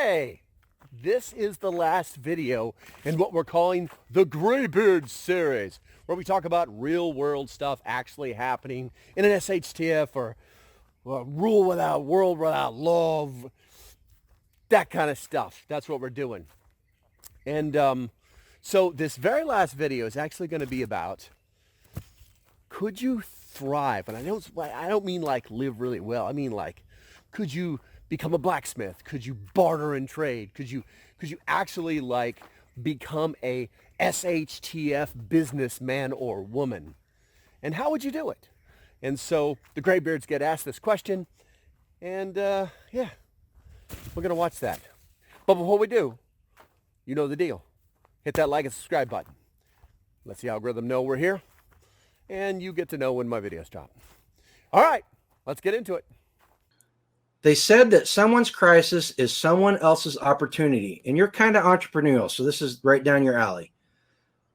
Hey, this is the last video in what we're calling the Graybeard series, where we talk about real world stuff actually happening in an SHTF or world without love, that kind of stuff. That's what we're doing. And so this very last video is actually going to be about, could you thrive? And I don't mean like live really well. I mean like, could you become a blacksmith? Could you barter and trade? Could you actually like become a SHTF businessman or woman? And how would you do it? And so the Graybeards get asked this question, and yeah, we're gonna watch that. But before we do, you know the deal. Hit that like and subscribe button. Let the algorithm know we're here, and you get to know when my videos drop. All right, let's get into it. They said that someone's crisis is someone else's opportunity, and you're kind of entrepreneurial, so this is right down your alley.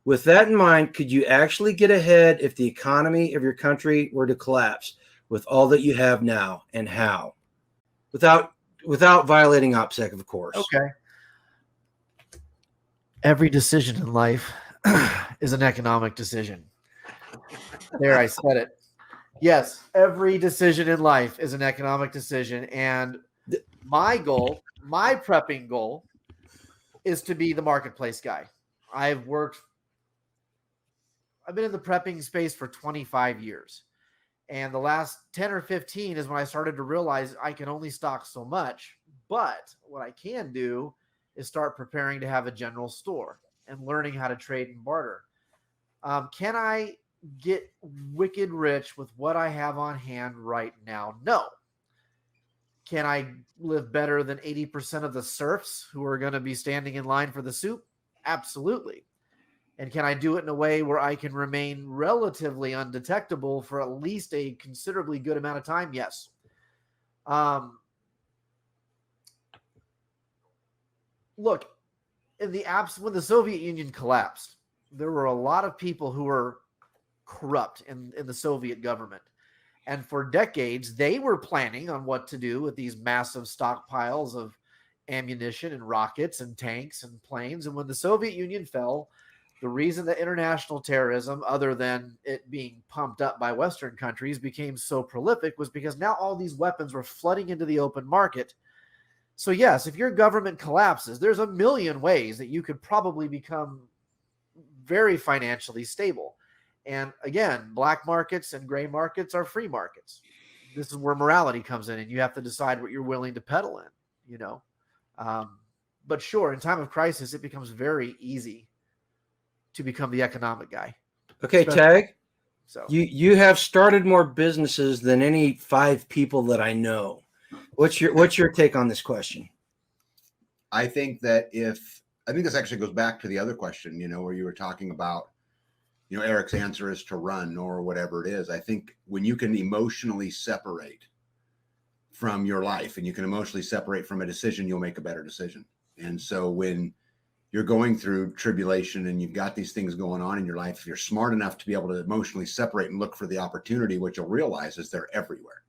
With that in mind, could you actually get ahead if the economy of your country were to collapse with all that you have now, and how? Without violating OPSEC, of course. Okay. Every decision in life is an economic decision. There, I said it. Yes, every decision in life is an economic decision. And my goal, my prepping goal, is to be the marketplace guy. I've been in the prepping space for 25 years. And the last 10 or 15 is when I started to realize I can only stock so much. But what I can do is start preparing to have a general store and learning how to trade and barter. Can I get wicked rich with what I have on hand right now? No. Can I live better than 80% of the serfs who are going to be standing in line for the soup? Absolutely. And can I do it in a way where I can remain relatively undetectable for at least a considerably good amount of time? Yes. Look, when the Soviet Union collapsed, there were a lot of people who were corrupt in the Soviet government. And for decades, they were planning on what to do with these massive stockpiles of ammunition and rockets and tanks and planes. And when the Soviet Union fell, the reason that international terrorism, other than it being pumped up by Western countries, became so prolific was because now all these weapons were flooding into the open market. So yes, if your government collapses, there's a million ways that you could probably become very financially stable. And again, black markets and gray markets are free markets. This is where morality comes in, and you have to decide what you're willing to peddle in, But sure, in time of crisis, it becomes very easy to become the economic guy. Okay, Tag. So you have started more businesses than any 5 people that I know. What's your take on this question? I think this actually goes back to the other question, where you were talking about, Eric's answer is to run or whatever it is. I think when you can emotionally separate from your life and you can emotionally separate from a decision, you'll make a better decision. And so when you're going through tribulation and you've got these things going on in your life, if you're smart enough to be able to emotionally separate and look for the opportunity, what you'll realize is they're everywhere.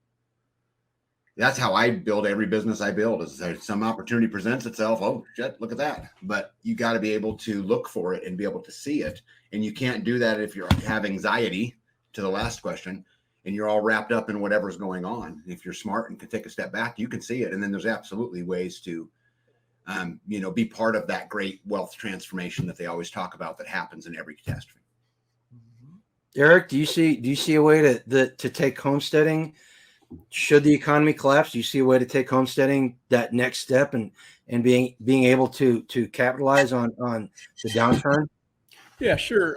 That's how I build every business I build. Is there some opportunity presents itself? Oh shit, look at that. But you got to be able to look for it and be able to see it. And you can't do that if you have anxiety, to the last question, and you're all wrapped up in whatever's going on. If you're smart and can take a step back, you can see it. And then there's absolutely ways to, be part of that great wealth transformation that they always talk about that happens in every catastrophe. Eric, do you see a way to take homesteading? Should the economy collapse, do you see a way to take homesteading that next step and being able to capitalize on the downturn? Yeah, sure.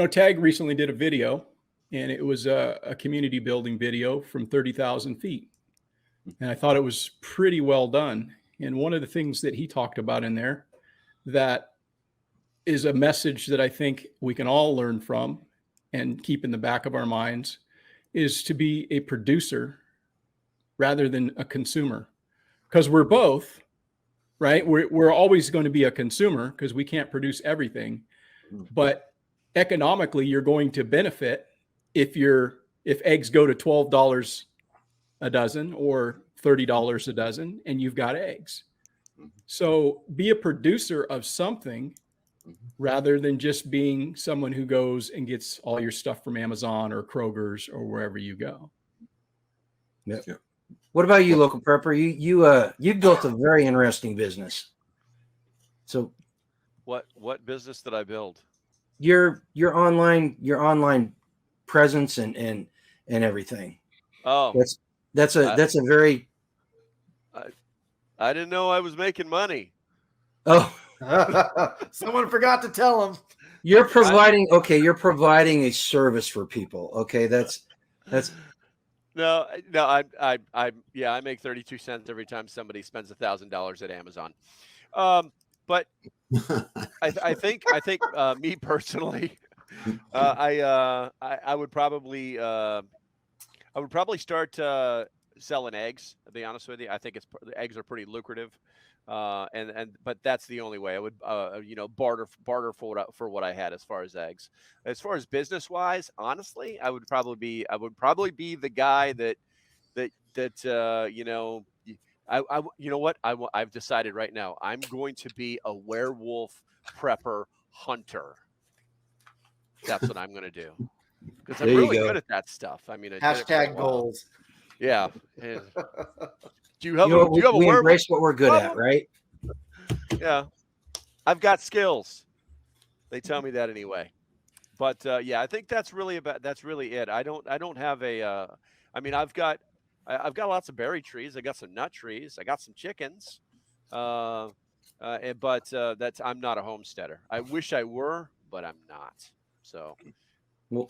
Tag recently did a video, and it was a community building video from 30,000 feet. And I thought it was pretty well done. And one of the things that he talked about in there that is a message that I think we can all learn from and keep in the back of our minds is to be a producer rather than a consumer, because we're both, right? We're always going to be a consumer because we can't produce everything, but economically you're going to benefit if eggs go to $12 a dozen or $30 a dozen and you've got eggs. So be a producer of something rather than just being someone who goes and gets all your stuff from Amazon or Kroger's or wherever you go. Yep. What about you, local prepper? You built a very interesting business. So What business did I build? Your online presence and everything. Oh, that's a very. I didn't know I was making money. Oh, someone forgot to tell him. You're providing a service for people. Okay, that's. No, I make 32 cents every time somebody spends $1,000 at Amazon. But I think me personally, I would probably start selling eggs. To be honest with you, I think the eggs are pretty lucrative, but that's the only way I would barter for what I had as far as eggs. As far as business wise, honestly, I would probably be the guy that I've decided right now I'm going to be a werewolf prepper hunter. That's what I'm going to do because I'm really good at that stuff. I mean, hashtag goals. Yeah. Do you have we embrace what we're good at, right? Yeah, I've got skills. They tell me that anyway. But I think that's really it. I don't have a. I've got lots of berry trees. I got some nut trees. I got some chickens. But I'm not a homesteader. I wish I were, but I'm not. So, well,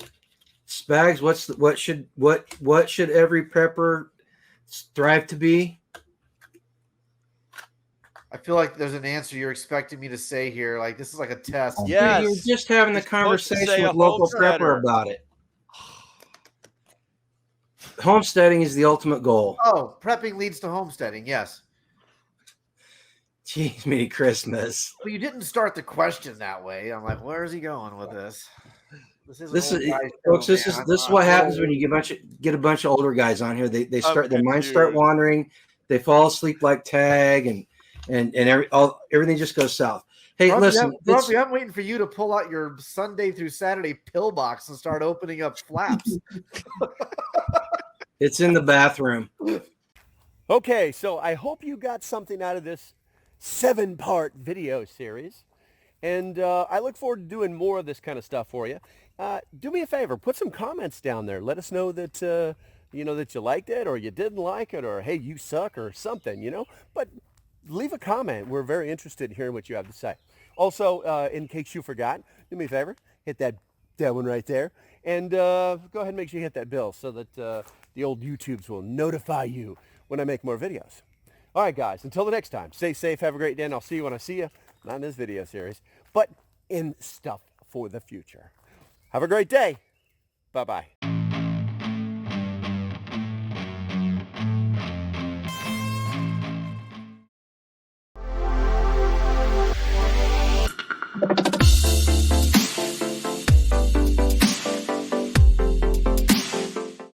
Spags, what should every prepper strive to be? I feel like there's an answer you're expecting me to say here. Like this is like a test. Yes. You're just having the conversation with local prepper about it. Homesteading is the ultimate goal. Oh, prepping leads to homesteading. Yes. Jeez, Merry Christmas. Well, you didn't start the question that way. I'm like, where is he going with this? This is what happens when you get a bunch of older guys on here. Their minds start wandering. They fall asleep like Tag, and everything just goes south. Hey, Grumpy, listen, Grumpy, I'm waiting for you to pull out your Sunday through Saturday pill box and start opening up flaps. It's in the bathroom. Okay, so I hope you got something out of this 7-part video series. And I look forward to doing more of this kind of stuff for you. Do me a favor, put some comments down there. Let us know that that you liked it or you didn't like it or hey, you suck or something, But leave a comment. We're very interested in hearing what you have to say. Also, in case you forgot, do me a favor, hit that one right there. And go ahead and make sure you hit that bell so that the old YouTubes will notify you when I make more videos. All right, guys, until the next time, stay safe, have a great day, and I'll see you when I see you. Not in this video series, but in stuff for the future. Have a great day. Bye-bye.